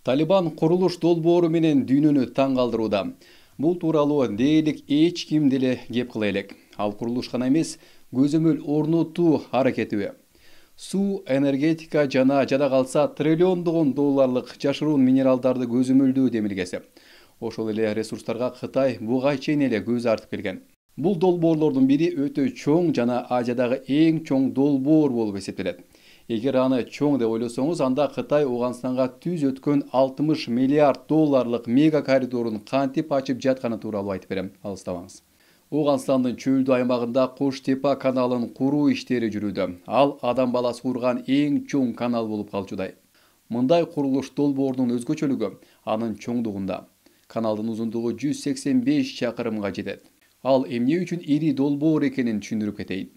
Талибан курулуш долбоору менен дүйнөнү таң калтырууда. Бул тууралуу дээрлик эч ким деле кеп кыла элек. Ал курулуш гана эмес, көзөмөл орнотуу аракетиби. Суу, энергетика жана жада калса триллиондогон долларлык жашыруун минералдарды көзөмөлдөө демилгеси. Ошол эле ресурстарга Кытай буга чейин эле көз артып келген. Бул долбоорлордун бири өтө чоң жана Азиядагы эң чоң долбоор болуп эсептелет. Эгер аны чоң деп ойлосоңуз, анда Кытай Ооганстанга түз өткөн 60 миллиард долларлык мега коридорун кантип ачып жатканы тууралуу айтып берем. Алыстабаңыз. Ооганстандын чөлдүү аймагында Коштепа каналын куруу иштери жүрүүдө. Ал адам баласы курган эң чоң канал болуп калчудай. Мындай курулуш долбоорунун өзгөчөлүгү анын чоңдугунда. Каналдын узундугу 185 чакырымга жетет. Ал эмне үчүн ири долбоор экенин түшүндүрүп кетейин.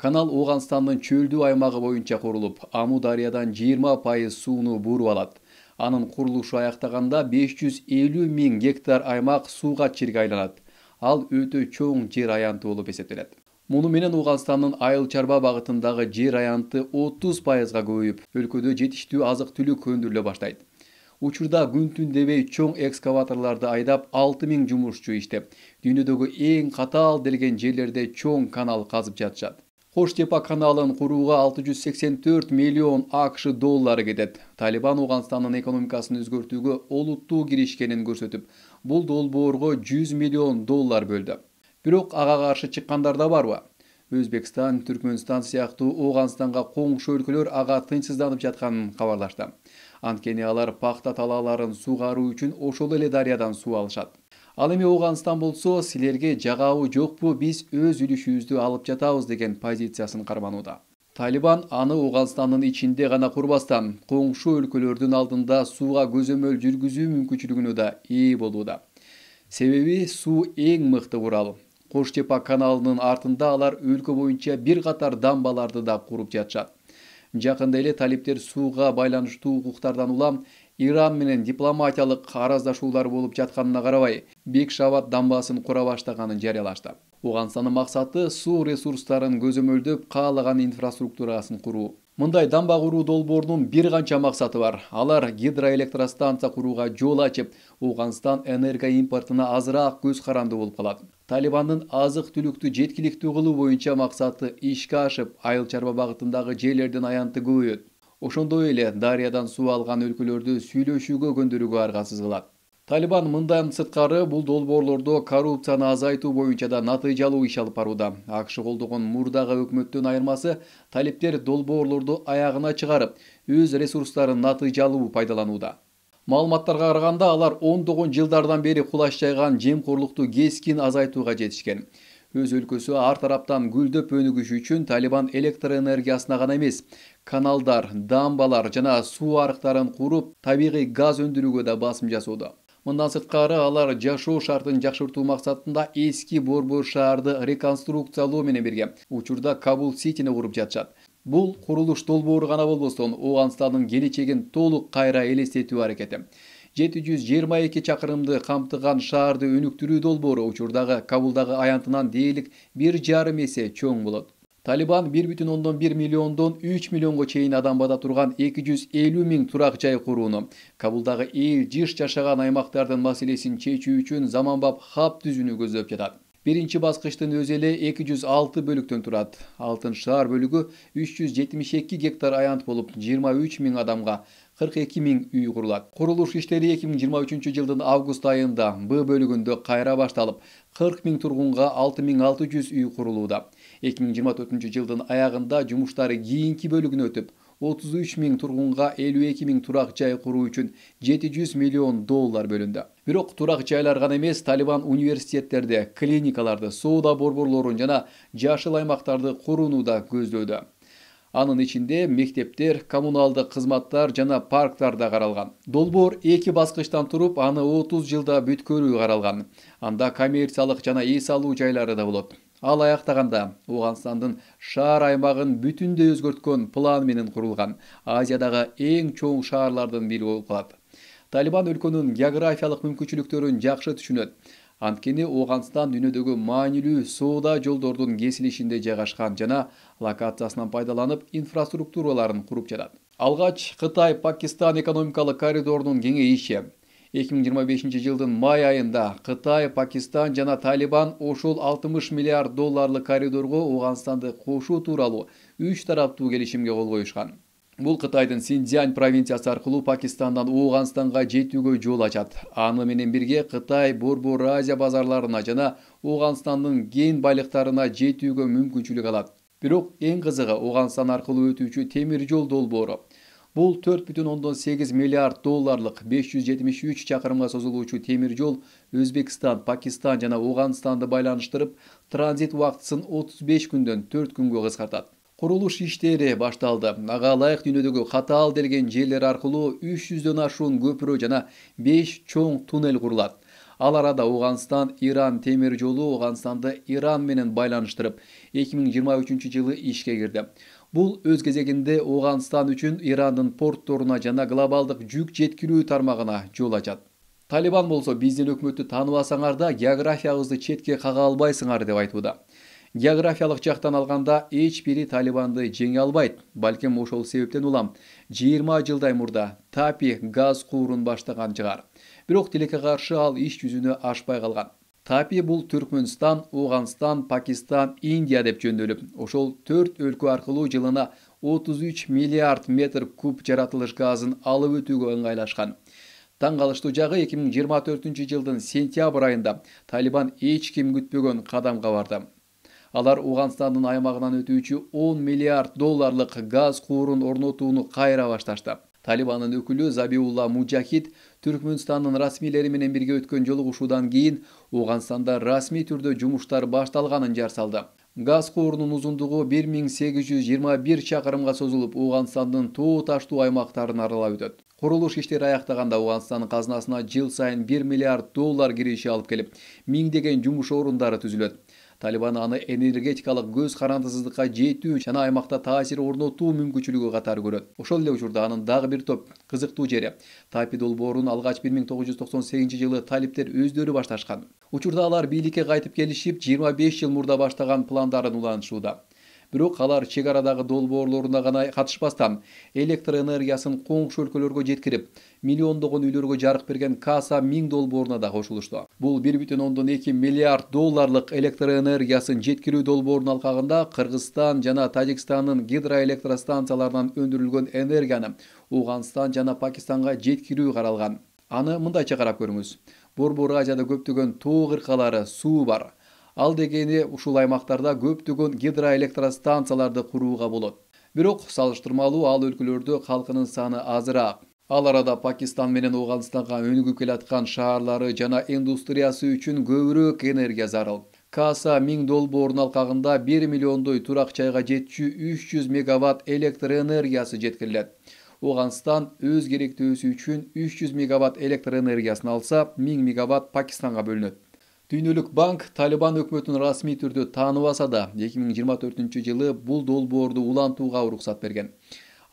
Канал Ооганстандын чөлдүү аймагы боюнча курулуп, Аму дарыядан 20% сууну буруп алат. Анын курулушу аяктаганда 550 миң гектар аймак сууга чирге айланат. Ал өтө чоң жер аянты болуп эсептелет. Муну менен Ооганстандын айыл чарба багытындагы жер аянты 30%га көбөйүп, өлкөдө жетиштүү азык түлүк өндүрүлө баштайт. Учурда күн-түн дебей чоң экскаваторлорду айдап 6000 жумушчу иштеп, дүйнөдөгү эң катаал делген жерлерде чоң канал казып жатышат. Коштепа каналын курууга 684 миллион АКШ доллары кетет. Талибан Ооганстандын экономикасын өзгөртүүгө олуттуу киришкенин көрсөтүп, бул долбоорго 100 миллион доллар бөлдү. Бирок ага каршы чыккандар да барбы? Өзбекстан, Түркмөнстан сыяктуу Ооганстанга коңшу өлкөлөр ага тынчсызданып жатканын кабарлашты. Анткени алар пахта талааларын сугаруу үчүн ошол эле дарыядан суу алышат. Ал эми Ооганстан болсо, силерге жагабы жокпу, биз өз үлүшүбүздү алып жатабыз деген позициясын карманууда. Талибан аны Ооганстандын ичинде гана курбастан, коңшу өлкөлөрдүн алдында сууга көзөмөл жүргүзүү мүмкүнчүлүгүнө да ээ болууда. Себеби суу эң мыкты курал. Коштепа каналынын артында алар өлкө боюнча бир катар дамбаларды да куруп жатышат. Жакында эле талиптер сууга байланыштуу укуктардан улам Иран менен дипломатиялык араздашуулар болуп жатканына карабай, Бекшават дамбасын кура баштаганын жарыялашты. Ооганстандын максаты суу ресурстарын көзөмөлдөп, каалаган инфраструктурасын куруу. Мындай дамба куруу долбоорунун бир канча максаты бар. Алар гидроэлектростанция курууга жол ачып, Ооганстан энерго импортуна азыраак көз каранды болуп калат. Талибандын азык түлүктү жеткиликтүү кылуу боюнча максаты ишке ашып, айыл чарба багытындагы жерлердин аянты көбөйөт. Ошондой эле дарыядан суу алган өлкөлөрдү сүйлөшүүгө көндүрүүгө аргасыз кылат. Талибан мындан сырткары бул долбоорлордо коррупцияны азайтуу боюнча да натыйжалуу иш алып барууда. АКШ колдогон мурдагы өкмөттөн айырмасы, талиптер долбоорлорду аягына чыгарып, өз ресурстарын натыйжалуу пайдаланууда. Маалыматтарга караганда, алар ондогон жылдардан бери кулаш жайган жемкорлукту кескин азайтууга жетишкен. Өз өлкөсү ар тараптан гүлдөп өнүгүшү үчүн Талибан электр энергиясына гана эмес, каналдар, дамбалар жана суу арыктарын куруп, табигый газ өндүрүүгө да басым жасоодо. Мындан сырткары алар жашоо шартын жакшыртуу максатында эски борбор шаарды реконструкциялоо менен бирге учурда Кабул Ситини куруп жатышат. Бул курулуш долбоору гана болбостон, Ооганстандын келечегин толук кайра элестетүү аракети. 722 чакырымды камтыган шаарды өнүктүрүү долбоору учурдагы Кабулдагы аянтынан дээрлик 1,5 эсе чоң болот. Талибан 1,1 миллиондон 3 миллионго чейин адам бада турган 250 миң турак жай курууну, Кабулдагы эл жыш жашаган аймактардын маселесин чечүү үчүн заманбап хаб түзүүнү көздөп жатат. Биринчи баскычтын өзү эле 206 бөлүктөн турат. Алтын шаар бөлүгү 372 гектар аянт болуп, 23 миң адамга 42 миң үй курулат. Курулуш иштери 2023 жылдын август айында Б бөлүгүндө кайра башталып, 40 миң тургунга 6600 үй курулууда. 2024 жылдын аягында жумуштары кийинки бөлүгүнө өтүп, 33 миң тургунга 52 миң турак жай куруу үчүн 700 миллион доллар бөлүндү. Бирок турак жайлар гана эмес, Талибан университеттерди, клиникаларды, соода борборлорун жана жашыл аймактарды курууну да көздөөдө. Анын ичинде мектептер, коммуналдык кызматтар жана парктар да каралган. Долбоор 2 баскычтан туруп, аны 30 жылда бүткөрүү каралган. Анда коммерциялык жана эс алуу жайлары да болот. Ал аяктаганда Ооганстандын шаар аймагын бүтүндөй өзгөрткөн план менен курулган Азиядагы эң чоң шаарлардын бири болуп калат. Талибан өлкөнүн географиялык мүмкүнчүлүктөрүн жакшы түшүнөт. Анткени Ооганстан дүйнөдөгү маанилүү соода жолдордун кесилишинде жайгашкан жана локациясынан пайдаланып инфраструктураларын куруп жатат. Алгач Кытай-Пакистан экономикалык коридорунун кеңейиши. 2025 жылдын май айында Кытай, Пакистан жана Талибан ошол 60 миллиард долларлык коридорго Ооганстанды кошуу тууралуу 3 тараптуу келишимге кол коюшкан. Бул Кытайдын Синьцзянь провинциясы аркылуу Пакистандан Ооганстанга жетүүгө жол ачат. Аны менен бирге Кытай Борбор Азия базарларына жана Ооганстандын кен байлыктарына жетүүгө мүмкүнчүлүк алат. Бирок эң кызыгы Ооганстан аркылуу өтүүчү темир жол долбоору. Бул 4,8 миллиард долларлык 573 чакырымга созулуучу темир жол Өзбекстан, Пакистан жана Ооганстанды байланыштырып, транзит убактысын 35 күндөн 4 күнгө кыскартат. Курулуш иштери башталды. Ага ылайык дүйнөдөгү катаал делген жерлер аркылуу 300дөн ашуун көпүрө жана 5 чоң туннель курулат. Ал арада Ооганстан-Иран темир жолу Ооганстанды Иран менен байланыштырып, 2023-жылы ишке кирди. Бул өз кезегинде Ооганстан үчүн Ирандын портторуна жана глобалдык жүк жеткирүү тармагына жол ачат. Талибан болсо биздин өкмөттү тааныбасаңар да географиябызды четке кага албайсыңар деп айтууда. Географиялык жактан алганда эч бири Талибанды жеңе албайт. Балким ошол себептен улам 20 жылдай мурда Тапи газ куурун баштаган жыгар. Бирок тилекке каршы ал иш жүзүнө ашпай калган. Тапи бул Түркмөнстан, Ооганстан, Пакистан, Индия деп жөндөлүп, ошол 4 өлкө аркылуу жылына 33 миллиард метр куб жаратылыш газын алып өтүүгө ыңгайлашкан. Таң калыштуу жагы 2024-жылдын сентябрь айында Талибан эч ким күтпөгөн кадамга барды. Алар Ооганстандын аймагынан өтүүчү 10 миллиард долларлык газ куурун орнотууну кайра башташты. Талибандын өкүлү Забиулла Муджахид Түркмөнстандын расмийлери менен бирге өткөн жолугушуудан кийин Ооганстанда расмий түрдө жумуштар башталганын жар салды. Газ куурунун узундугу 1821 чакырымга созулуп, Ооганстандын тоо таштуу аймактарын аралап өтөт. Курулуш иштери аяктаганда Ооганстандын казынасына жыл сайын 1 миллиард доллар кириши алып келип, миңдеген жумуш орундары түзүлөт. Талибан аны энергетикалык көз карандысыздыкка жетүү жана аймакта таасир орнотуу мүмкүнчүлүгү катары көрөт. Ошол эле учурда анын дагы бир топ кызыктуу жери. Тапи долбоорун алгач 1998-жылы талиптер өздөрү башташкан. Учурда алар бийликке кайтып келишип, 25 жыл мурда баштаган пландарын улантышууда. Бирок алар чек арадагы долбоорлоруна гана катышпастан, электр энергиясын коңшу өлкөлөргө жеткирип, миллиондогон үйлөргө жарык берген Каса 1000 долбооруна да кошулушту. Бул 1,2 миллиард долларлык электр энергиясын жеткирүү долбоорунун алкагында Кыргызстан жана Тажикстандын гидроэлектростанцияларынан өндүрүлгөн энергияны Ооганстан жана Пакистанга жеткирүү каралган. Аны мындайча карап көрүңүз. Борбор Азияда көптөгөн тоо кыркалары, суу бар. Ал дегени ушул аймактарда көптөгөн гидроэлектростанцияларды курууга болот. Бирок салыштырмалуу ал өлкөлөрдө калкынын саны азыраак. Ал арада Пакистан менен Ооганстанга өнүгүп келаткан шаарлары жана индустриясы үчүн көбүрөөк энергия зарыл. Каса 1000 долбоорунун алкагында 1 миллиондой турак жайга жетчү 300 мегаватт электр энергиясы жеткирилет. Ооганстан өз керектөөсү үчүн 300 мегаватт электр энергиясын алса, 1000 мегаватт Пакистанга бөлүнөт. Дүйнөлүк банк Талибан өкмөтүн расмий түрдө тааныбаса да, 2024-жылы бул долбоорду улантууга уруксат берген.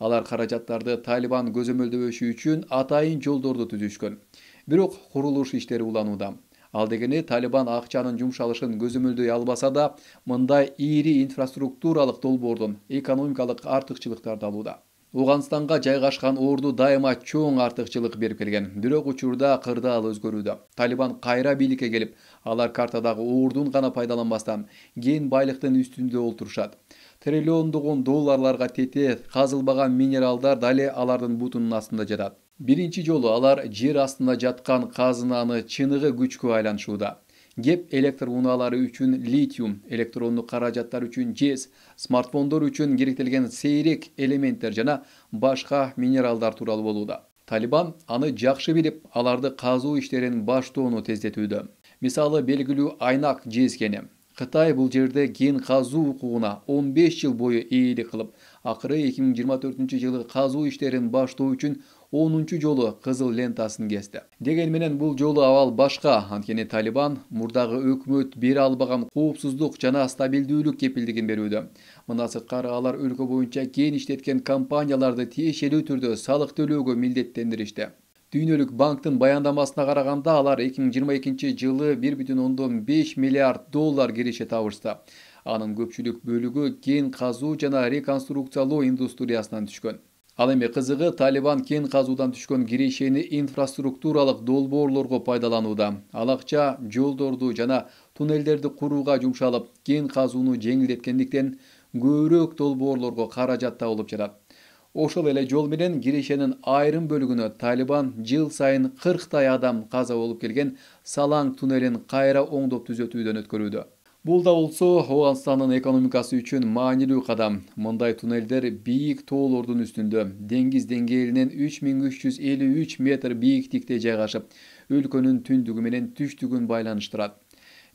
Алар каражаттарды Талибан көзөмөлдөбөшү үчүн атайын жолдорду түзүшкөн. Бирок курулуш иштери уланууда. Ал дегени Талибан акчанын жумшалышын көзөмөлдөй албаса да, мындай ири инфраструктуралык долбоордон экономикалык артыкчылыктарды алууда. Ооганстанга жайгашкан орду дайыма чоң артыкчылык берип келген. Бирок учурда кырдаал өзгөрүүдө. Талибан кайра бийликке келип, алар картадагы ордун гана пайдаланбастан, кен байлыктын үстүндө олтурушат. Триллиондогон долларларга тете казылбаган минералдар дале алардын бутунун астында жатат. Биринчи жолу алар жер астында жаткан казынаны чыныгы күчкө айланышууда. Кеп электр унаалары үчүн литиум, электрондук каражаттар үчүн жез, смартфондор үчүн керектелген сейрек элементтер жана башка минералдар тууралуу болууда. Талибан аны жакшы билип, аларды казуу иштерин баштоону тездетүүдө. Мисалы белгилүү Айнак жез кени. Кытай бул жерде кен казуу укугуна 15 жыл бою ээлик кылып, акыры 2024-жылы казуу иштерин баштоо үчүн 10 жолу кызыл лентасын кести. Деген менен бул жолу абал башка, анткени Талибан мурдагы өкмөт бере албаган коопсуздук жана стабилдүүлүк кепилдигин берүүдө. Мына сырткары алар өлкө боюнча кен иштеткен компанияларды тиешелүү түрдө салык төлөөгө милдеттендиришти. Дүйнөлүк банктын баяндамасына караганда, алар 2022-жылы 1,5 миллиард доллар киреше табышты. Анын көпчүлүк бөлүгү кен казуу жана реконструкциялоо индустриясынан түшкөн. Ал эми кызыгы, Талибан кен казуудан түшкөн кирешени инфраструктуралык долбоорлорго пайдаланууда. Ал акча жолдорду жана туннелдерди курууга жумшалып, кен казууну жеңилдеткендиктен көбүрөөк долбоорлорго каражат табылып жатат. Ошол эле жол менен кирешенин айрым бөлүгүнө Талибан жыл сайын 40 адам каза болуп келген Салаң туннелин кайра оңдоп түзөтүүдөн өткөрүүдө. Бул да болсо Ооганстандын экономикасы үчүн маанилүү кадам. Мындай туннелдер бийик тоолордун үстүндө, деңиз деңгээлинен 3353 метр бийиктикте жайгашып, өлкөнүн түндүгү менен түштүгүн байланыштырат.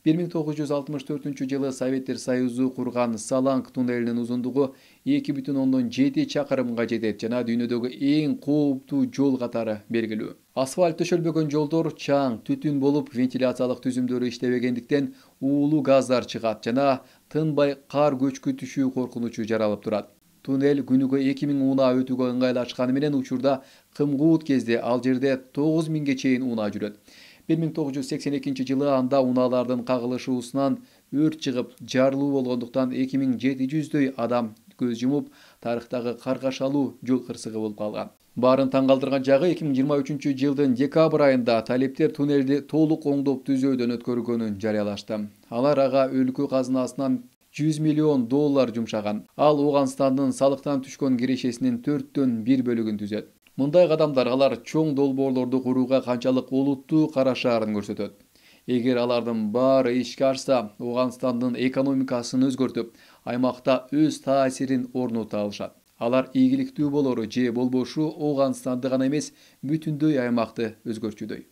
1964 жылы Советтер Союзу курган Салаң туннелинин узундугу 2,7 чакырымга жетет жана дүйнөдөгү эң кооптуу жол катары белгилүү. Асфальт төшөлбөгөн жолдор чаң, түтүн болуп, вентиляциялык түзүмдөрү иштебегендиктен уулуу газдар чыгат жана тынбай кар көчкү түшүү коркунучу жаралып турат. Туннель күнүгө 2000 унаа өтүүгө ыңгайлашканы менен учурда кымгуут кезде ал жерде 9000ге чейин унаа жүрөт. 1982 жылы анда унаалардын кагылышуусунан өрт чыгып, жарылуу болгондуктан 2700дөй адам көз жумуп, тарыхтагы каргашалуу жол кырсыгы болуп калган. Баарын таң калтырган жагы 2023 жылдын декабрь айында талиптер туннелди толук оңдоп түзөөдөн өткөргөнүн жарыялашты. Алар ага өлкө казынасынан $100 миллион жумшаган. Ал Ооганстандын салыктан түшкөн кирешесинин 1/4 бөлүгүн түзөт. Мындай кадамдар алар чоң долбоорлорду курууга канчалык олуттуу карашаарын көрсөтөт. Эгер алардын баары ишке ашса, Ооганстандын экономикасын өзгөртүп, аймакта өз таасирин орното алышат. Алар ийгиликтүү болору же болбошу Ооганстанды гана эмес, бүтүндөй аймакты өзгөрчүдөй.